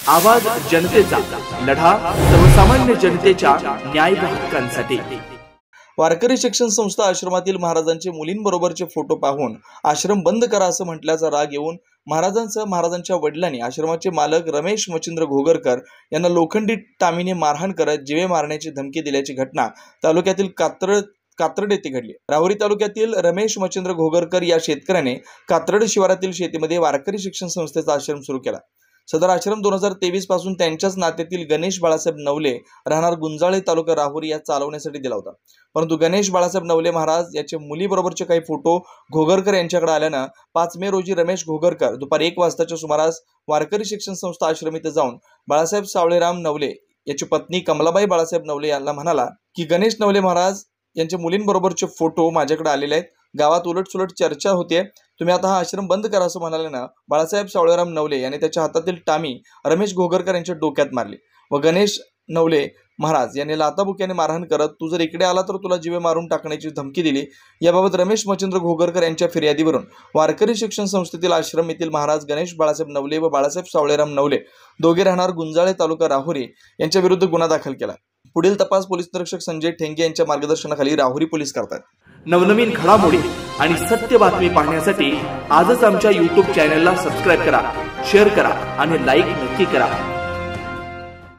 आवाज जनतेचा, लढा सर्वसामान्य जनतेच्या न्याय व हक्कांसाठी। वारकरी शिक्षण संस्था आश्रमातील महाराजांचे मुलींबरोबरचे फोटो पाहून आश्रम बंद करा असं म्हटल्याचा राग येऊन महाराजांसह महाराजांच्या वडिलांनी आश्रमाचे मालक रमेश मच्छिंद्र घोगरकर यांना लोखंडी टामीने मारहाण करत जीवे मारण्याची धमकी दिल्याची घटना तालुक्यातील कात्रड येथे घडली। राहुरी तालुक्यातील रमेश मच्छिंद्र घोगरकर या शेतकऱ्याने कात्रड शिवारातील शेतीमध्ये वारकरी शिक्षण संस्थेचा आश्रम सुरू केला। सदर आश्रम 2023 पासून त्यांच्याच नात्यातील गणेश बाळासाहेब नवले राहणार गुंजाळे तालुका राहुरी या चालवण्यासाठी दिला होता। परंतु गणेश बाळासाहेब नवले महाराज याचे मुलीबरोबरचे काही फोटो घोगरकर यांच्याकडे आल्यानं 5 मे रोजी रमेश घोगरकर दुपारी 1 वाजताच्या सुमारास वारकरी शिक्षण संस्था आश्रम इथे जाऊन बाळासाहेब सावळेराम नवले याची पत्नी कमलाबाई बाळासाहेब नवले यांना म्हणाला की गणेश नवले महाराज यांच्या मुलींबरोबरचे फोटो माझ्याकडे आलेले आहेत, गावात उलटसुलट चर्चा होते, तुम्ही आता हा आश्रम बंद करा असं म्हणाल्यानं बाळासाहेब सावळेराम नवले यांनी त्याच्या हातातील टामी रमेश घोगरकर यांच्या डोक्यात मारली व गणेश नवले महाराज यांनी लाताबुक्याने मारहाण करत तू जर इकडे आला तर तुला जीवे मारून टाकण्याची धमकी दिली। याबाबत रमेश मच्छिंद्र घोगरकर यांच्या फिर्यादीवरून वारकरी शिक्षण संस्थेतील आश्रम येथील महाराज गणेश बाळासाहेब नवले व बाळासाहेब सावळेराम नवले दोघे राहणार गुंजाळे तालुका राहुरी यांच्या विरुद्ध गुन्हा दाखल केला। पुढील तपास पोलीस निरीक्षक संजय ठेंगे यांच्या मार्गदर्शनाखाली राहुरी पोलीस करतात। नवनवीन घडामोडी आणि सत्य बातमी पाहण्यासाठी आजच आमच्या YouTube चॅनलला सबस्क्राइब करा, शेअर करा आणि लाईक नक्की करा।